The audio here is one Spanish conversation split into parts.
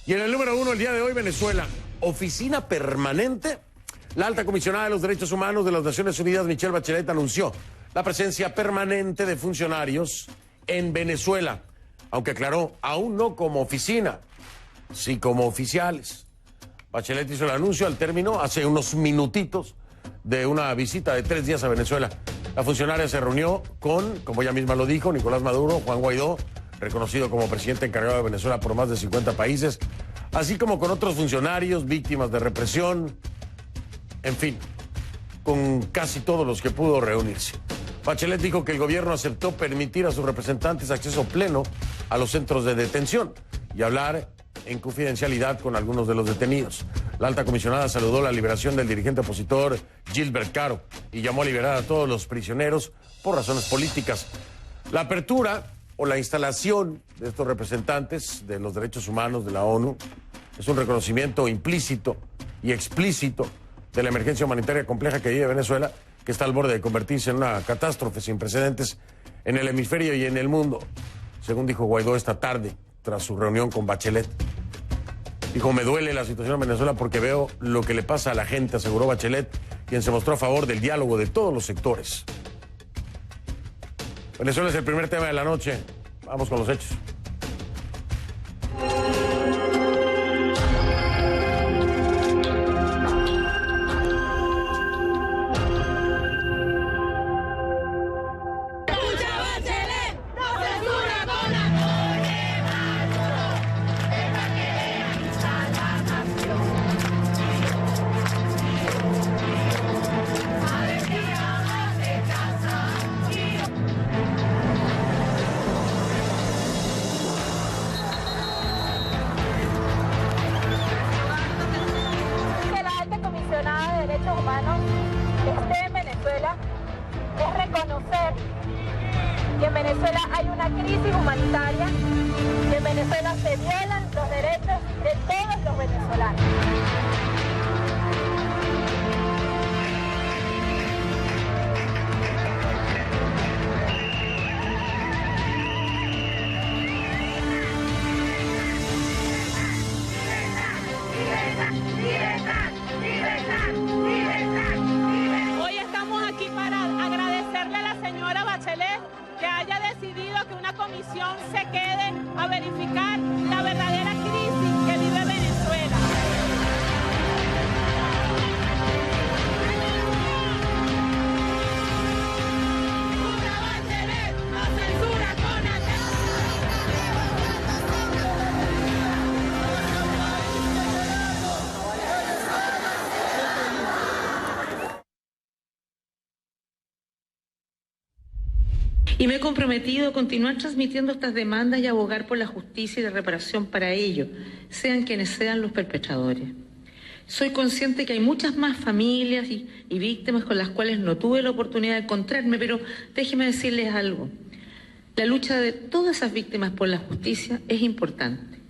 Y en el número 1 el día de hoy, Venezuela. Oficina permanente. La alta comisionada de los derechos humanos de las Naciones Unidas, Michelle Bachelet, anunció la presencia permanente de funcionarios en Venezuela, aunque aclaró, aún no como oficina, sí como oficiales. Bachelet hizo el anuncio al término, hace unos minutitos, de una visita de 3 días a Venezuela. La funcionaria se reunió con, como ella misma lo dijo, Nicolás Maduro, Juan Guaidó, reconocido como presidente encargado de Venezuela por más de 50 países, así como con otros funcionarios, víctimas de represión, en fin, con casi todos los que pudo reunirse. Bachelet dijo que el gobierno aceptó permitir a sus representantes acceso pleno a los centros de detención y hablar en confidencialidad con algunos de los detenidos. La alta comisionada saludó la liberación del dirigente opositor Gilbert Caro y llamó a liberar a todos los prisioneros por razones políticas. La apertura o la instalación de estos representantes de los derechos humanos de la ONU es un reconocimiento implícito y explícito de la emergencia humanitaria compleja que vive Venezuela, que está al borde de convertirse en una catástrofe sin precedentes en el hemisferio y en el mundo, según dijo Guaidó esta tarde tras su reunión con Bachelet. Dijo, me duele la situación en Venezuela porque veo lo que le pasa a la gente, aseguró Bachelet, quien se mostró a favor del diálogo de todos los sectores. Venezuela es el primer tema de la noche. Vamos con los hechos. Esté en Venezuela es reconocer que en Venezuela hay una crisis humanitaria, que en Venezuela se violan los derechos de todos los venezolanos. Que haya decidido que una comisión se quede a verificar la verdadera crisis que vive Venezuela. Y me he comprometido a continuar transmitiendo estas demandas y abogar por la justicia y la reparación para ellos, sean quienes sean los perpetradores. Soy consciente que hay muchas más familias y víctimas con las cuales no tuve la oportunidad de encontrarme, pero déjenme decirles algo. La lucha de todas esas víctimas por la justicia es importante.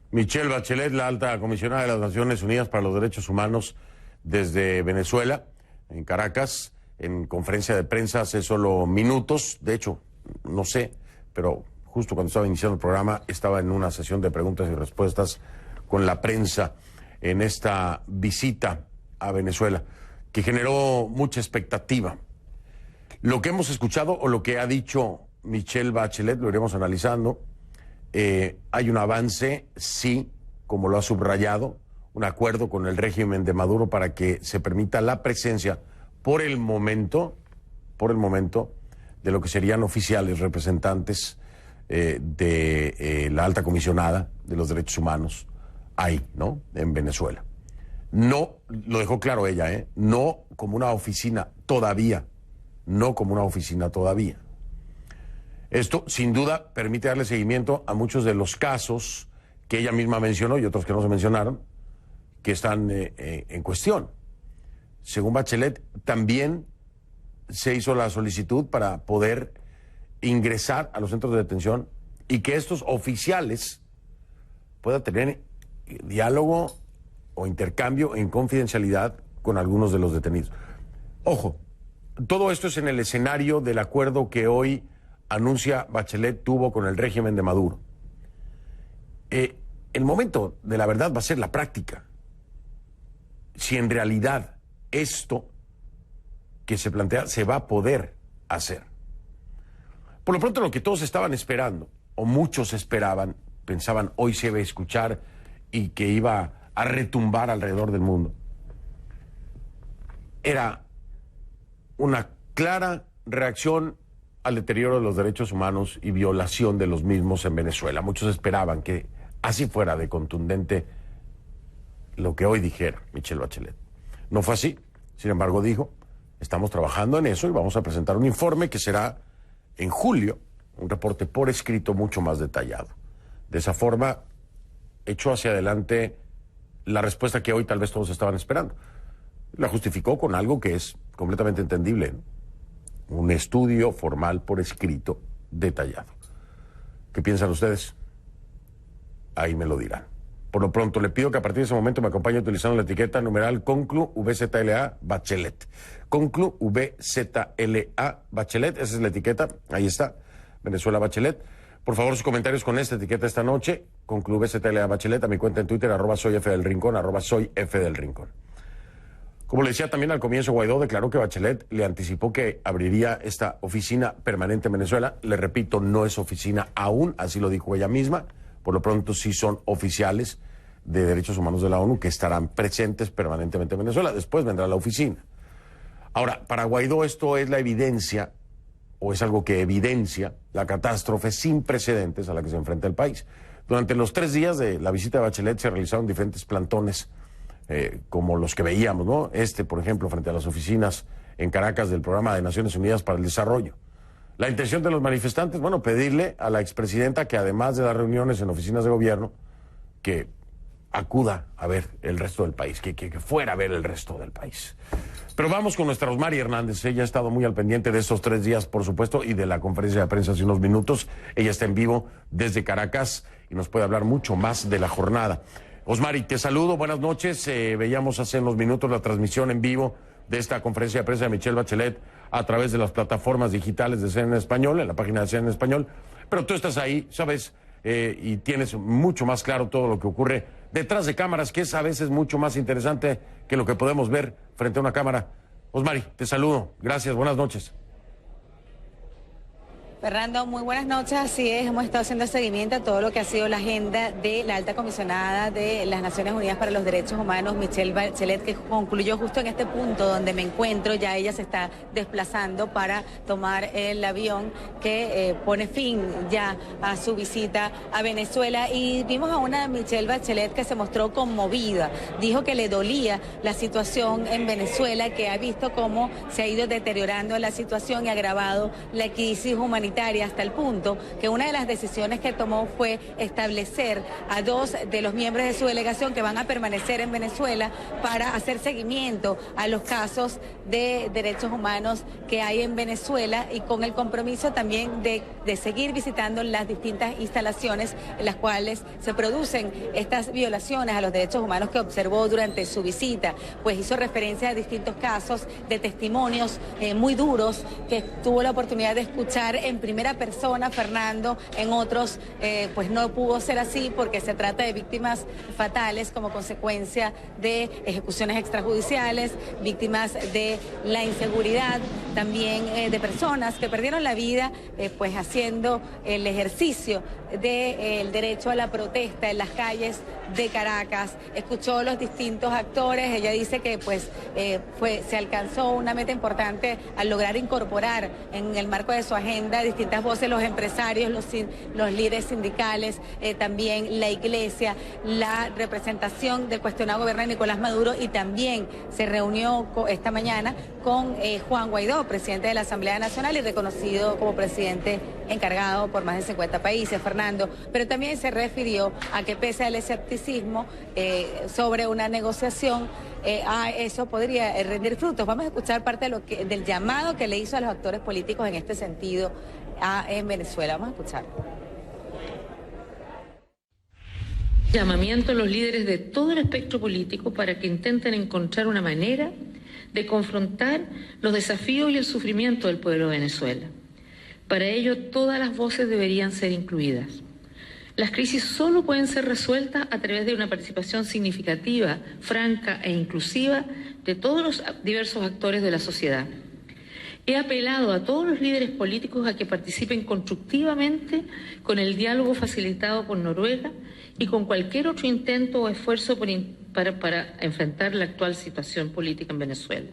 Michelle Bachelet, la alta comisionada de las Naciones Unidas para los Derechos Humanos desde Venezuela, en Caracas, en conferencia de prensa hace solo minutos. De hecho, no sé, pero justo cuando estaba iniciando el programa estaba en una sesión de preguntas y respuestas con la prensa en esta visita a Venezuela, que generó mucha expectativa. Lo que hemos escuchado o lo que ha dicho Michelle Bachelet, lo iremos analizando. Hay un avance, sí, como lo ha subrayado, un acuerdo con el régimen de Maduro para que se permita la presencia por el momento, de lo que serían oficiales representantes de la alta comisionada de los derechos humanos ahí, ¿no? En Venezuela. No, lo dejó claro ella, no como una oficina todavía, no como una oficina todavía. Esto, sin duda, permite darle seguimiento a muchos de los casos que ella misma mencionó y otros que no se mencionaron, que están en cuestión. Según Bachelet, también se hizo la solicitud para poder ingresar a los centros de detención y que estos oficiales puedan tener diálogo o intercambio en confidencialidad con algunos de los detenidos. Ojo, todo esto es en el escenario del acuerdo que hoy anuncia Bachelet tuvo con el régimen de Maduro. el momento de la verdad va a ser la práctica. Si en realidad esto que se plantea se va a poder hacer. Por lo pronto, lo que todos estaban esperando, o muchos esperaban, pensaban hoy se iba a escuchar y que iba a retumbar alrededor del mundo, era una clara reacción al deterioro de los derechos humanos y violación de los mismos en Venezuela. Muchos esperaban que así fuera de contundente lo que hoy dijera Michelle Bachelet. No fue así. Sin embargo, dijo, estamos trabajando en eso y vamos a presentar un informe que será en julio, un reporte por escrito mucho más detallado. De esa forma, echó hacia adelante la respuesta que hoy tal vez todos estaban esperando. La justificó con algo que es completamente entendible, ¿no? Un estudio formal por escrito detallado. ¿Qué piensan ustedes? Ahí me lo dirán. Por lo pronto, le pido que a partir de ese momento me acompañe utilizando la etiqueta numeral Conclu VZLA Bachelet. Conclu VZLA Bachelet, esa es la etiqueta, ahí está, Venezuela Bachelet. Por favor, sus comentarios con esta etiqueta esta noche, Conclu VZLA Bachelet, a mi cuenta en Twitter, @soyfdelrincón, @soyfdelrincón. Como le decía también al comienzo, Guaidó declaró que Bachelet le anticipó que abriría esta oficina permanente en Venezuela. Le repito, no es oficina aún, así lo dijo ella misma. Por lo pronto sí son oficiales de derechos humanos de la ONU que estarán presentes permanentemente en Venezuela. Después vendrá la oficina. Ahora, para Guaidó esto es la evidencia, o es algo que evidencia la catástrofe sin precedentes a la que se enfrenta el país. Durante los 3 días de la visita de Bachelet se realizaron diferentes plantones, como los que veíamos, ¿no? Por ejemplo, frente a las oficinas en Caracas del Programa de Naciones Unidas para el Desarrollo. La intención de los manifestantes, bueno, pedirle a la expresidenta que además de las reuniones en oficinas de gobierno, que acuda a ver el resto del país, que fuera a ver el resto del país. Pero vamos con nuestra Rosmary Hernández. Ella ha estado muy al pendiente de estos 3 días, por supuesto, y de la conferencia de prensa hace unos minutos. Ella está en vivo desde Caracas y nos puede hablar mucho más de la jornada. Rosmary, te saludo, buenas noches. Veíamos hace unos minutos la transmisión en vivo de esta conferencia de prensa de Michelle Bachelet a través de las plataformas digitales de CNN Español, en la página de CNN Español. Pero tú estás ahí, sabes, y tienes mucho más claro todo lo que ocurre detrás de cámaras, que es a veces mucho más interesante que lo que podemos ver frente a una cámara. Rosmary, te saludo. Gracias, buenas noches. Fernando, muy buenas noches. Así es, hemos estado haciendo seguimiento a todo lo que ha sido la agenda de la alta comisionada de las Naciones Unidas para los Derechos Humanos, Michelle Bachelet, que concluyó justo en este punto donde me encuentro. Ya ella se está desplazando para tomar el avión que pone fin ya a su visita a Venezuela. Y vimos a una Michelle Bachelet que se mostró conmovida. Dijo que le dolía la situación en Venezuela, que ha visto cómo se ha ido deteriorando la situación y agravado la crisis humanitaria, hasta el punto que una de las decisiones que tomó fue establecer a 2 de los miembros de su delegación que van a permanecer en Venezuela para hacer seguimiento a los casos de derechos humanos que hay en Venezuela, y con el compromiso también de seguir visitando las distintas instalaciones en las cuales se producen estas violaciones a los derechos humanos que observó durante su visita. Pues hizo referencia a distintos casos de testimonios muy duros que tuvo la oportunidad de escuchar en primera persona, Fernando. En otros pues no pudo ser así porque se trata de víctimas fatales como consecuencia de ejecuciones extrajudiciales, víctimas de la inseguridad, también de personas que perdieron la vida pues haciendo el ejercicio del derecho a la protesta en las calles de Caracas. Escuchó los distintos actores. Ella dice que pues se alcanzó una meta importante al lograr incorporar en el marco de su agenda distintas voces, los empresarios, los líderes sindicales, también la iglesia, la representación del cuestionado gobierno de Nicolás Maduro, y también se reunió esta mañana con Juan Guaidó, presidente de la Asamblea Nacional y reconocido como presidente encargado por más de 50 países, Fernando. Pero también se refirió a que pese al escepticismo sobre una negociación, a eso podría rendir frutos. Vamos a escuchar parte de del llamado que le hizo a los actores políticos en este sentido en Venezuela. Vamos a escuchar. Llamamiento a los líderes de todo el espectro político para que intenten encontrar una manera de confrontar los desafíos y el sufrimiento del pueblo de Venezuela. Para ello, todas las voces deberían ser incluidas. Las crisis solo pueden ser resueltas a través de una participación significativa, franca e inclusiva de todos los diversos actores de la sociedad. He apelado a todos los líderes políticos a que participen constructivamente con el diálogo facilitado por Noruega y con cualquier otro intento o esfuerzo para enfrentar la actual situación política en Venezuela.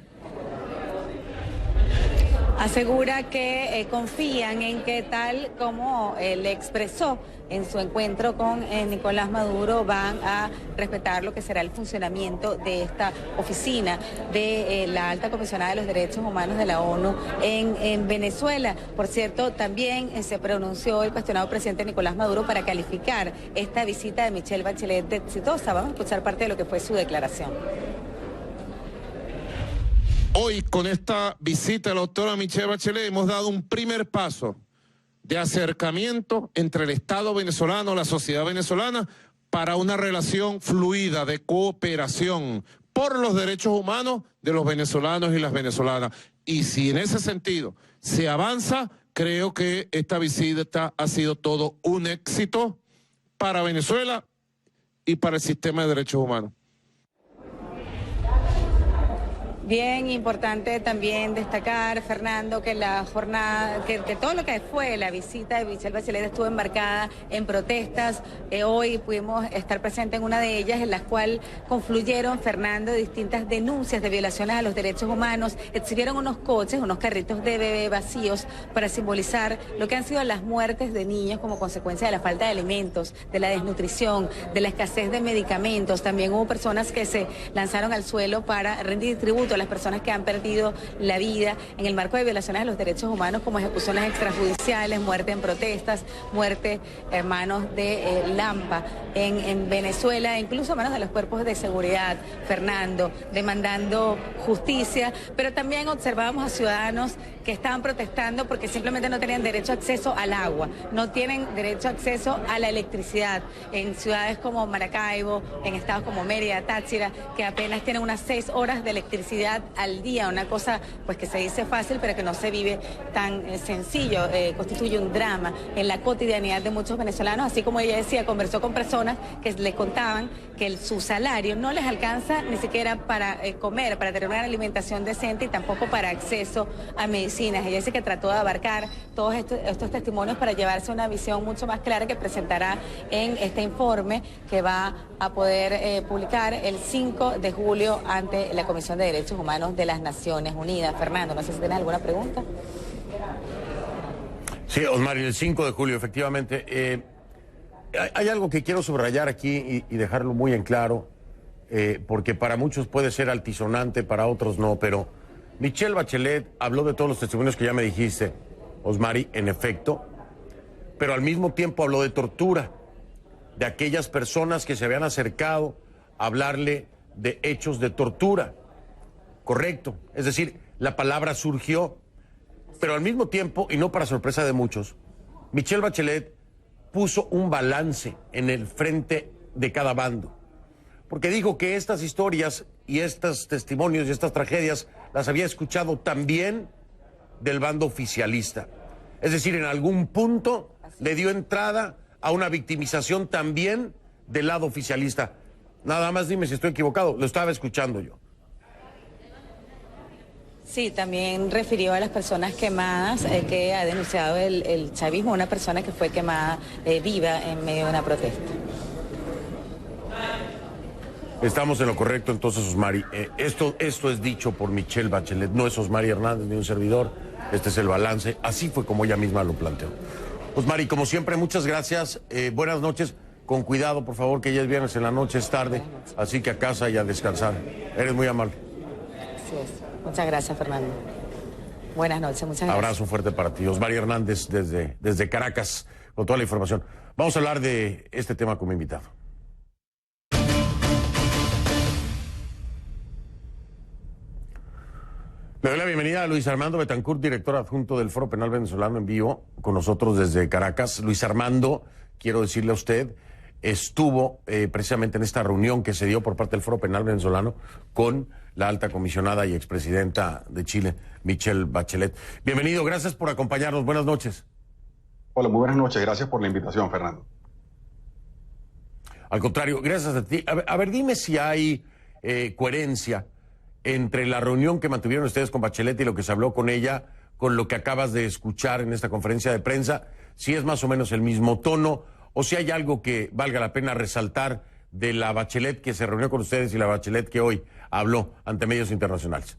Asegura que confían en que, tal como le expresó en su encuentro con Nicolás Maduro, van a respetar lo que será el funcionamiento de esta oficina de la Alta Comisionada de los Derechos Humanos de la ONU en Venezuela. Por cierto, también se pronunció el cuestionado presidente Nicolás Maduro para calificar esta visita de Michelle Bachelet de exitosa. Vamos a escuchar parte de lo que fue su declaración. Hoy, con esta visita de la doctora Michelle Bachelet, hemos dado un primer paso de acercamiento entre el Estado venezolano, la sociedad venezolana, para una relación fluida de cooperación por los derechos humanos de los venezolanos y las venezolanas. Y si en ese sentido se avanza, creo que esta visita ha sido todo un éxito para Venezuela y para el sistema de derechos humanos. Bien importante también destacar, Fernando, que la jornada, que todo lo que fue la visita de Michelle Bachelet estuvo embarcada en protestas. Hoy pudimos estar presentes en una de ellas, en la cual confluyeron, Fernando, distintas denuncias de violaciones a los derechos humanos. Exhibieron unos coches, unos carritos de bebé vacíos para simbolizar lo que han sido las muertes de niños como consecuencia de la falta de alimentos, de la desnutrición, de la escasez de medicamentos. También hubo personas que se lanzaron al suelo para rendir tributo a las personas que han perdido la vida en el marco de violaciones a los derechos humanos, como ejecuciones extrajudiciales, muerte en protestas, muerte en manos de Lampa en Venezuela, incluso a manos de los cuerpos de seguridad, Fernando, demandando justicia. Pero también observábamos a ciudadanos que estaban protestando porque simplemente no tenían derecho a acceso al agua, no tienen derecho a acceso a la electricidad, en ciudades como Maracaibo, en estados como Mérida, Táchira, que apenas tienen unas 6 horas de electricidad al día, una cosa pues que se dice fácil pero que no se vive tan sencillo. Constituye un drama en la cotidianidad de muchos venezolanos. Así como ella decía, conversó con personas que les contaban que su salario no les alcanza ni siquiera para comer, para tener una alimentación decente y tampoco para acceso a medicinas. Ella dice que trató de abarcar todos estos testimonios para llevarse una visión mucho más clara que presentará en este informe que va a poder publicar el 5 de julio ante la Comisión de Derechos Humanos de las Naciones Unidas. Fernando, no sé si tienes alguna pregunta. Sí, Osmar, el 5 de julio, efectivamente. Hay algo que quiero subrayar aquí y dejarlo muy en claro, porque para muchos puede ser altisonante, para otros no, pero Michelle Bachelet habló de todos los testimonios que ya me dijiste, Osmari, en efecto, pero al mismo tiempo habló de tortura, de aquellas personas que se habían acercado a hablarle de hechos de tortura. Correcto, es decir, la palabra surgió, pero al mismo tiempo, y no para sorpresa de muchos, Michelle Bachelet puso un balance en el frente de cada bando, porque dijo que estas historias y estos testimonios y estas tragedias las había escuchado también del bando oficialista. Es decir, en algún punto le dio entrada a una victimización también del lado oficialista. Nada más dime si estoy equivocado, lo estaba escuchando yo. Sí, también refirió a las personas quemadas que ha denunciado el chavismo, una persona que fue quemada viva en medio de una protesta. Estamos en lo correcto entonces, Osmari. Esto es dicho por Michelle Bachelet, no es Osmari Hernández ni un servidor, este es el balance, así fue como ella misma lo planteó. Osmari, como siempre, muchas gracias, buenas noches, con cuidado por favor, que ya es viernes en la noche, es tarde, así que a casa y a descansar. Eres muy amable. Así es. Muchas gracias, Fernando. Buenas noches, muchas gracias. Abrazo fuerte para ti. Osmari Hernández desde Caracas, con toda la información. Vamos a hablar de este tema como invitado. Le doy la bienvenida a Luis Armando Betancourt, director adjunto del Foro Penal Venezolano, en vivo con nosotros desde Caracas. Luis Armando, quiero decirle a usted, estuvo precisamente en esta reunión que se dio por parte del Foro Penal Venezolano con la alta comisionada y expresidenta de Chile, Michelle Bachelet. Bienvenido, gracias por acompañarnos, buenas noches. Hola, muy buenas noches, gracias por la invitación, Fernando. Al contrario, gracias a ti. A ver, dime si hay coherencia entre la reunión que mantuvieron ustedes con Bachelet y lo que se habló con ella, con lo que acabas de escuchar en esta conferencia de prensa, si es más o menos el mismo tono, o si hay algo que valga la pena resaltar de la Bachelet que se reunió con ustedes y la Bachelet que hoy habló ante medios internacionales.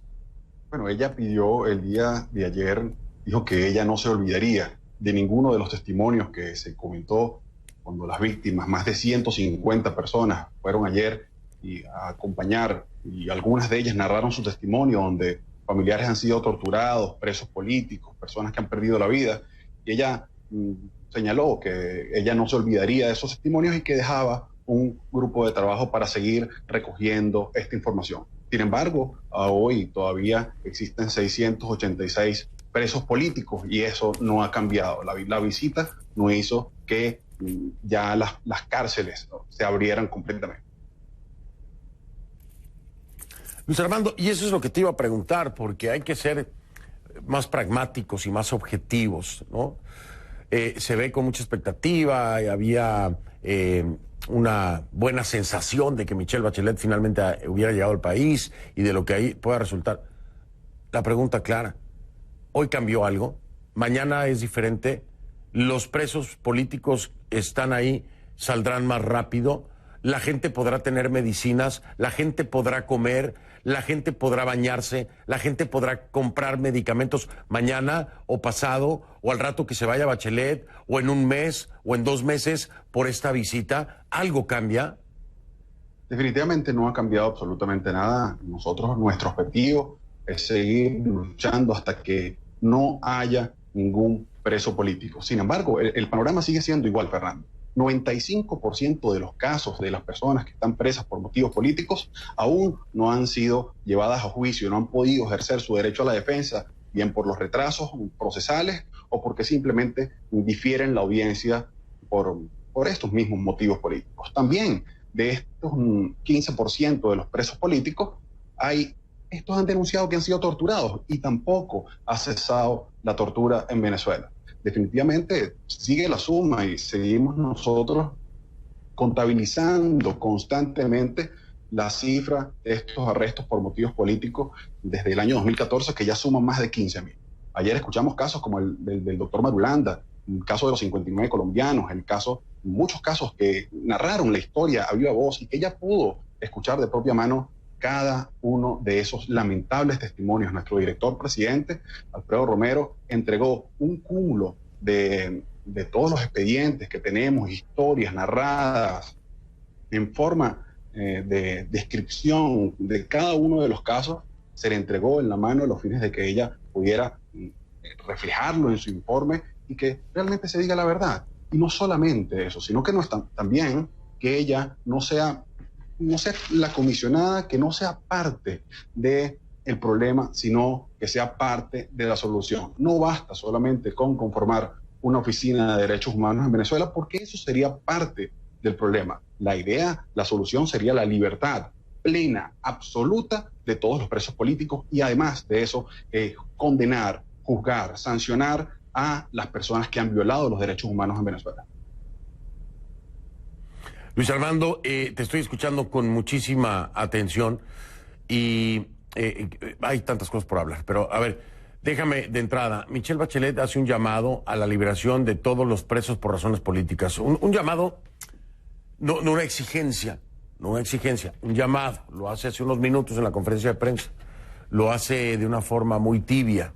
Bueno, ella pidió el día de ayer, dijo que ella no se olvidaría de ninguno de los testimonios que se comentó cuando las víctimas, más de 150 personas, fueron ayer a acompañar, y algunas de ellas narraron su testimonio, donde familiares han sido torturados, presos políticos, personas que han perdido la vida, y ella señaló que ella no se olvidaría de esos testimonios y que dejaba un grupo de trabajo para seguir recogiendo esta información. Sin embargo, hoy todavía existen 686 presos políticos y eso no ha cambiado. La visita no hizo que ya las cárceles se abrieran completamente. Luis Armando, y eso es lo que te iba a preguntar, porque hay que ser más pragmáticos y más objetivos, ¿no? Se ve con mucha expectativa, y había una buena sensación de que Michelle Bachelet finalmente hubiera llegado al país y de lo que ahí pueda resultar. La pregunta clara, ¿hoy cambió algo? ¿Mañana es diferente? ¿Los presos políticos están ahí, saldrán más rápido? ¿La gente podrá tener medicinas? ¿La gente podrá comer? ¿La gente podrá bañarse? ¿La gente podrá comprar medicamentos mañana o pasado o al rato que se vaya Bachelet o en un mes o en 2 meses por esta visita? ¿Algo cambia? Definitivamente no ha cambiado absolutamente nada. Nuestro objetivo es seguir luchando hasta que no haya ningún preso político. Sin embargo, el panorama sigue siendo igual, Fernando. 95% de los casos de las personas que están presas por motivos políticos aún no han sido llevadas a juicio, no han podido ejercer su derecho a la defensa, bien por los retrasos procesales o porque simplemente difieren la audiencia por estos mismos motivos políticos. También de estos 15% de los presos políticos, estos han denunciado que han sido torturados y tampoco ha cesado la tortura en Venezuela. Definitivamente sigue la suma y seguimos nosotros contabilizando constantemente la cifra de estos arrestos por motivos políticos desde el año 2014, que ya suman más de 15.000. Ayer escuchamos casos como el del doctor Marulanda, el caso de los 59 colombianos, muchos casos que narraron la historia a viva voz y que ella pudo escuchar de propia mano cada uno de esos lamentables testimonios. Nuestro director presidente, Alfredo Romero, entregó un cúmulo de todos los expedientes que tenemos, historias narradas en forma de descripción de cada uno de los casos. Se le entregó en la mano a los fines de que ella pudiera reflejarlo en su informe y que realmente se diga la verdad. Y no solamente eso, sino que también que ella no sea la comisionada, que no sea parte del problema, sino que sea parte de la solución. No basta solamente con conformar una oficina de derechos humanos en Venezuela, porque eso sería parte del problema. La solución sería la libertad plena, absoluta de todos los presos políticos y además de eso, condenar, juzgar, sancionar a las personas que han violado los derechos humanos en Venezuela. Luis Armando, te estoy escuchando con muchísima atención y hay tantas cosas por hablar, pero a ver, déjame de entrada. Michelle Bachelet hace un llamado a la liberación de todos los presos por razones políticas. Un llamado, no una exigencia, un llamado. Lo hace hace unos minutos en la conferencia de prensa. Lo hace de una forma muy tibia,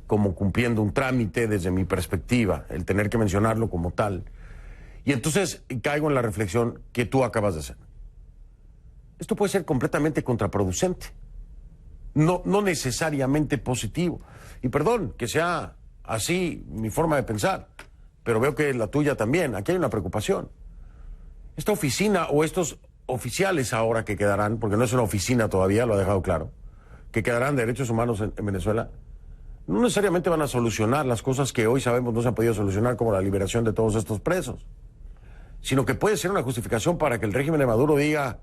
como cumpliendo un trámite desde mi perspectiva, el tener que mencionarlo como tal. Y entonces caigo en la reflexión que tú acabas de hacer. Esto puede ser completamente contraproducente, no necesariamente positivo. Y perdón que sea así mi forma de pensar, pero veo que la tuya también. Aquí hay una preocupación. Esta oficina o estos oficiales ahora que quedarán, porque no es una oficina todavía, lo ha dejado claro, que quedarán de derechos humanos en Venezuela, no necesariamente van a solucionar las cosas que hoy sabemos no se han podido solucionar, como la liberación de todos estos presos, sino que puede ser una justificación para que el régimen de Maduro diga: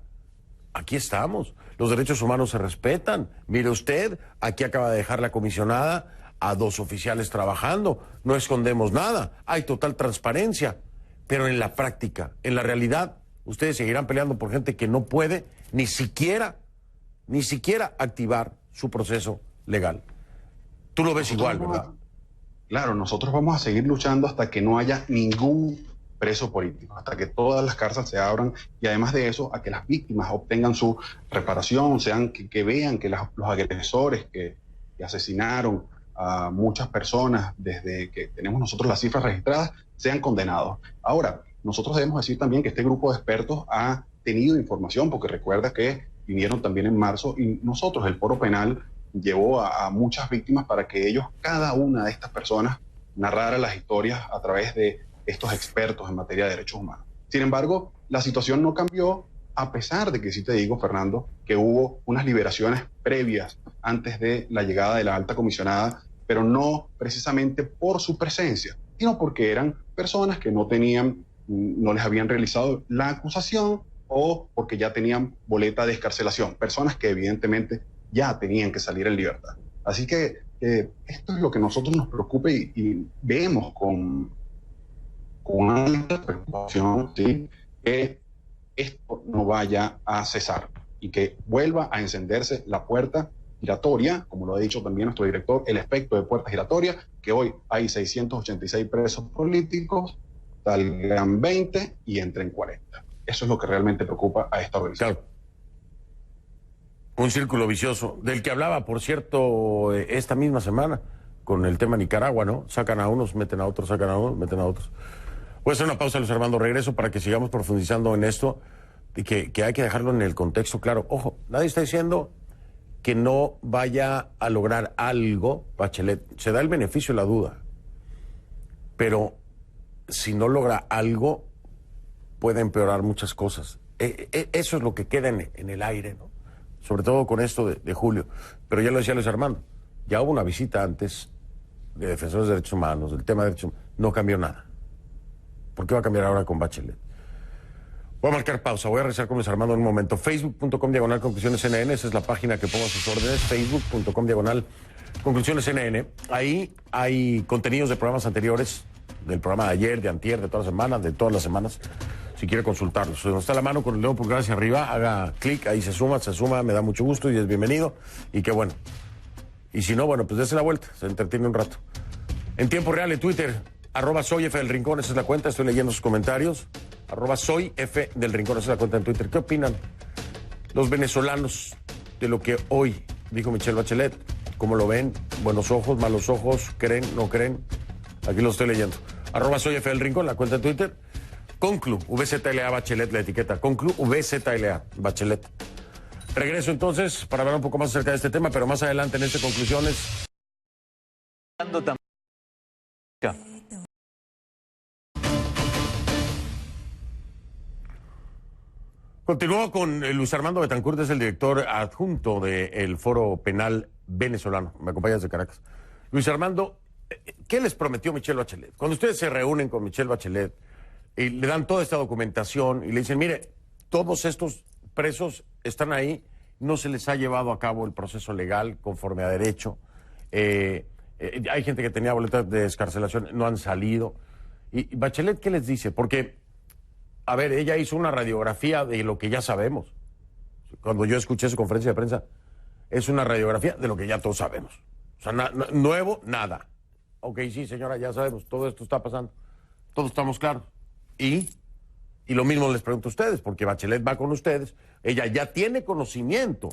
aquí estamos, los derechos humanos se respetan, mire usted, aquí acaba de dejar la comisionada a 2 oficiales trabajando, no escondemos nada, hay total transparencia, pero en la práctica, en la realidad, ustedes seguirán peleando por gente que no puede ni siquiera activar su proceso legal. Tú lo ves igual, ¿verdad? Claro, nosotros vamos a seguir luchando hasta que no haya ningún preso político, hasta que todas las cárceles se abran, y además de eso, a que las víctimas obtengan su reparación, que vean que los agresores que asesinaron a muchas personas desde que tenemos nosotros las cifras registradas sean condenados. Ahora, nosotros debemos decir también que este grupo de expertos ha tenido información, porque recuerda que vinieron también en marzo, y nosotros, el Foro Penal, llevó a muchas víctimas para que ellos, cada una de estas personas, narrara las historias a través de estos expertos en materia de derechos humanos. Sin embargo, la situación no cambió, a pesar de que sí te digo, Fernando, que hubo unas liberaciones previas antes de la llegada de la alta comisionada, pero no precisamente por su presencia, sino porque eran personas que no les habían realizado la acusación, o porque ya tenían boleta de excarcelación, personas que evidentemente ya tenían que salir en libertad. Así que esto es lo que a nosotros nos preocupa, y vemos con alta preocupación, ¿sí?, que esto no vaya a cesar y que vuelva a encenderse la puerta giratoria, como lo ha dicho también nuestro director, el efecto de puerta giratoria, que hoy hay 686 presos políticos, salgan 20 y entren 40. Eso es lo que realmente preocupa a esta organización. Claro. Un círculo vicioso, del que hablaba, por cierto, esta misma semana, con el tema Nicaragua, ¿no? Sacan a unos, meten a otros, sacan a unos, meten a otros. Voy a hacer una pausa, Luis Armando, regreso para que sigamos profundizando en esto, y que hay que dejarlo en el contexto claro. Ojo, nadie está diciendo que no vaya a lograr algo, Bachelet. Se da el beneficio de la duda. Pero si no logra algo, puede empeorar muchas cosas. Eso es lo que queda en el aire, ¿no? Sobre todo con esto de julio. Pero ya lo decía Luis Armando, ya hubo una visita antes de defensores de derechos humanos, del tema de derechos humanos, no cambió nada. ¿Por qué va a cambiar ahora con Bachelet? Voy a marcar pausa, voy a regresar con Luis Armando en un momento. Facebook.com/Conclusiones NN, esa es la página que pongo a sus órdenes. Facebook.com/Conclusiones NN. Ahí hay contenidos de programas anteriores, del programa de ayer, de antier, de todas las semanas, de todas las semanas, si quiere consultarlos. Si no está a la mano con el dedo pulgar hacia arriba, haga clic, ahí se suma, me da mucho gusto y es bienvenido. Y qué bueno. Y si no, bueno, pues dése la vuelta, se entretiene un rato. En tiempo real, en Twitter, @soyfdelrincón, esa es la cuenta, estoy leyendo sus comentarios. @soyfdelrincón, esa es la cuenta en Twitter. ¿Qué opinan los venezolanos de lo que hoy dijo Michelle Bachelet? ¿Cómo lo ven? ¿Buenos ojos, malos ojos? ¿Creen, no creen? Aquí lo estoy leyendo. @soyfdelrincón, la cuenta en Twitter. Conclu, VZLA Bachelet, la etiqueta. Conclu, VZLA Bachelet. Regreso entonces para hablar un poco más acerca de este tema, pero más adelante en este Conclusiones. Continúo con Luis Armando Betancourt, es el director adjunto del Foro Penal Venezolano. Me acompaña desde Caracas. Luis Armando, ¿qué les prometió Michelle Bachelet? Cuando ustedes se reúnen con Michelle Bachelet y le dan toda esta documentación y le dicen, mire, todos estos presos están ahí, no se les ha llevado a cabo el proceso legal conforme a derecho, hay gente que tenía boletas de excarcelación, no han salido. ¿Y Bachelet qué les dice? Porque, a ver, ella hizo una radiografía de lo que ya sabemos. Cuando yo escuché su conferencia de prensa, es una radiografía de lo que ya todos sabemos. O sea, nuevo, nada. Ok, sí, señora, ya sabemos, todo esto está pasando. Todos estamos claros. Y lo mismo les pregunto a ustedes, porque Bachelet va con ustedes. Ella ya tiene conocimiento,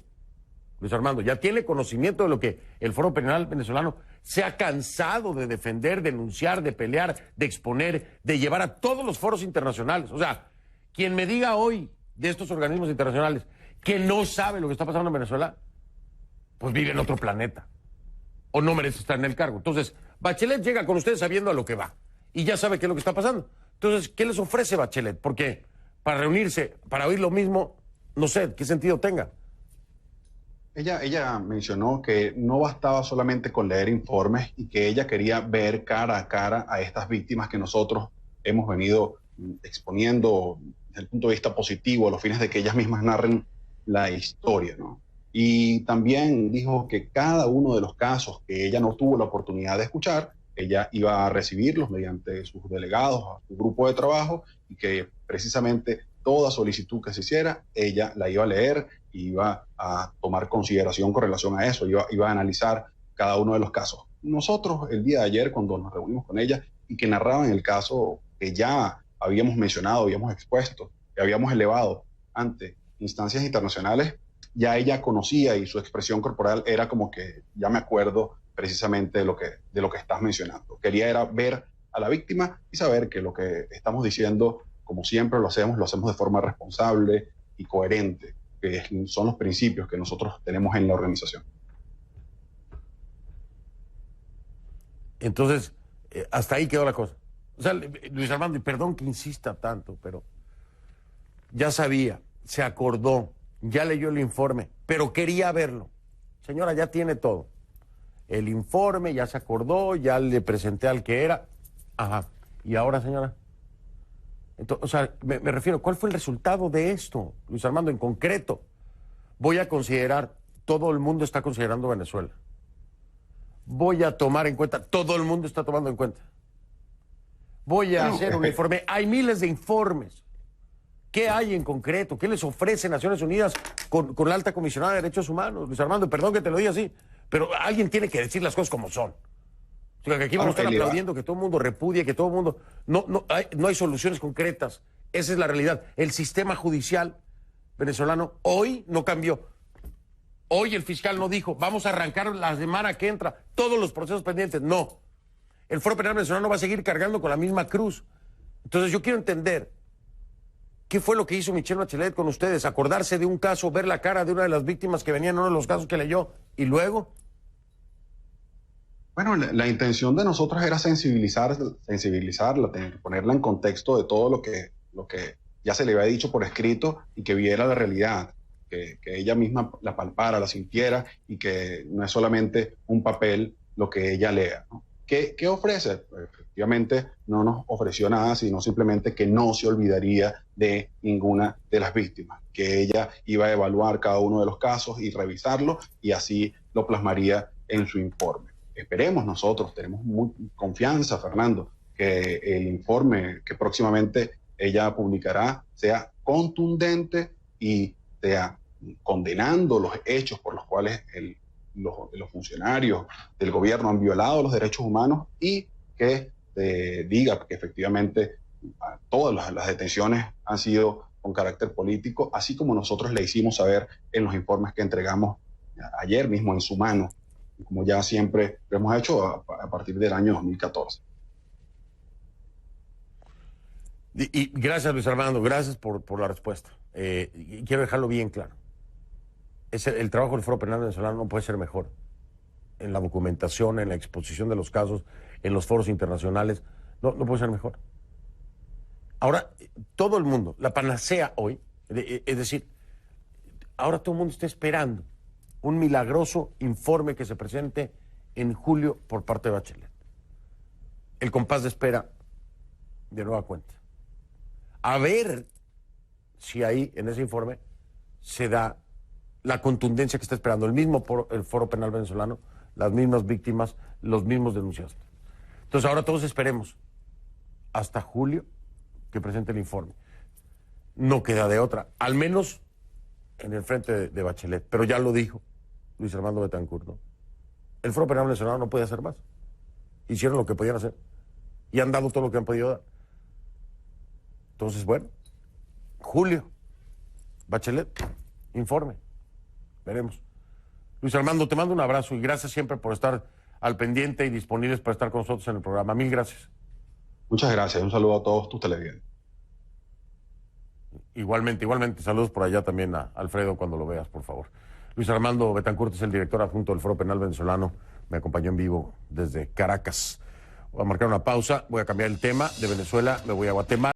Luis Armando, ya tiene conocimiento de lo que el Foro Penal Venezolano se ha cansado de defender, denunciar, de pelear, de exponer, de llevar a todos los foros internacionales. O sea, quien me diga hoy de estos organismos internacionales que no sabe lo que está pasando en Venezuela, pues vive en otro planeta o no merece estar en el cargo. Entonces, Bachelet llega con ustedes sabiendo a lo que va y ya sabe qué es lo que está pasando. Entonces, ¿qué les ofrece Bachelet? Porque para reunirse, para oír lo mismo, no sé qué sentido tenga. Ella mencionó que no bastaba solamente con leer informes y que ella quería ver cara a cara a estas víctimas que nosotros hemos venido exponiendo desde el punto de vista positivo, a los fines de que ellas mismas narren la historia, ¿no? Y también dijo que cada uno de los casos que ella no tuvo la oportunidad de escuchar, ella iba a recibirlos mediante sus delegados, a su grupo de trabajo, y que precisamente toda solicitud que se hiciera, ella la iba a leer, iba a tomar consideración con relación a eso, iba a analizar cada uno de los casos. Nosotros, el día de ayer, cuando nos reunimos con ella y que narraban el caso que ya habíamos mencionado, habíamos expuesto, que habíamos elevado ante instancias internacionales, ya ella conocía y su expresión corporal era como que ya me acuerdo precisamente de lo que estás mencionando. Quería era ver a la víctima y saber que lo que estamos diciendo, como siempre lo hacemos de forma responsable y coherente, que son los principios que nosotros tenemos en la organización. Entonces, hasta ahí quedó la cosa. O sea, Luis Armando, y perdón que insista tanto, pero ya sabía, se acordó, ya leyó el informe, pero quería verlo. Señora, ya tiene todo. El informe, ya se acordó, ya le presenté al que era. Ajá. ¿Y ahora, señora? Entonces, o sea, me refiero, ¿cuál fue el resultado de esto, Luis Armando, en concreto? Voy a considerar, todo el mundo está considerando Venezuela. Voy a tomar en cuenta, todo el mundo está tomando en cuenta. Voy a hacer un informe. Hay miles de informes. ¿Qué hay en concreto? ¿Qué les ofrece Naciones Unidas con la alta comisionada de Derechos Humanos? Luis Armando, perdón que te lo diga así, pero alguien tiene que decir las cosas como son. O sea, que aquí vamos a estar aplaudiendo que todo el mundo repudie, que todo el mundo... No hay soluciones concretas. Esa es la realidad. El sistema judicial venezolano hoy no cambió. Hoy el fiscal no dijo, vamos a arrancar la semana que entra todos los procesos pendientes. No. El Foro Penal Venezolano va a seguir cargando con la misma cruz. Entonces yo quiero entender qué fue lo que hizo Michelle Bachelet con ustedes. Acordarse de un caso, ver la cara de una de las víctimas que venía en uno de los casos que leyó. Y luego... Bueno, la intención de nosotros era sensibilizarla, ponerla en contexto de todo lo que ya se le había dicho por escrito y que viera la realidad, que ella misma la palpara, la sintiera y que no es solamente un papel lo que ella lea, ¿no? ¿Qué ofrece? Pues, efectivamente no nos ofreció nada, sino simplemente que no se olvidaría de ninguna de las víctimas, que ella iba a evaluar cada uno de los casos y revisarlo y así lo plasmaría en su informe. Esperemos nosotros, tenemos muy confianza, Fernando, que el informe que próximamente ella publicará sea contundente y sea condenando los hechos por los cuales los funcionarios del gobierno han violado los derechos humanos y que diga que efectivamente todas las detenciones han sido con carácter político, así como nosotros le hicimos saber en los informes que entregamos ayer mismo en su mano, como ya siempre lo hemos hecho a partir del año 2014. Y gracias, Luis Armando, gracias por la respuesta. Y quiero dejarlo bien claro. El trabajo del Foro Penal Venezolano no puede ser mejor. En la documentación, en la exposición de los casos, en los foros internacionales, no puede ser mejor. Ahora, todo el mundo, la panacea hoy, es decir, ahora todo el mundo está esperando un milagroso informe que se presente en julio por parte de Bachelet. El compás de espera de nueva cuenta. A ver si ahí, en ese informe, se da la contundencia que está esperando el Foro Penal Venezolano, las mismas víctimas, los mismos denunciados. Entonces ahora todos esperemos hasta julio que presente el informe. No queda de otra, al menos en el frente de Bachelet, pero ya lo dijo Luis Armando Betancourt, ¿no? El Foro Penal Venezolano no puede hacer más. Hicieron lo que podían hacer y han dado todo lo que han podido dar. Entonces, bueno, julio, Bachelet, informe, veremos. Luis Armando, te mando un abrazo y gracias siempre por estar al pendiente y disponibles para estar con nosotros en el programa. Mil gracias. Muchas gracias, un saludo a todos tus televidentes. Igualmente, saludos por allá también a Alfredo cuando lo veas, por favor. Luis Armando Betancourt es el director adjunto del Foro Penal Venezolano, me acompañó en vivo desde Caracas. Voy a marcar una pausa, voy a cambiar el tema de Venezuela, me voy a Guatemala.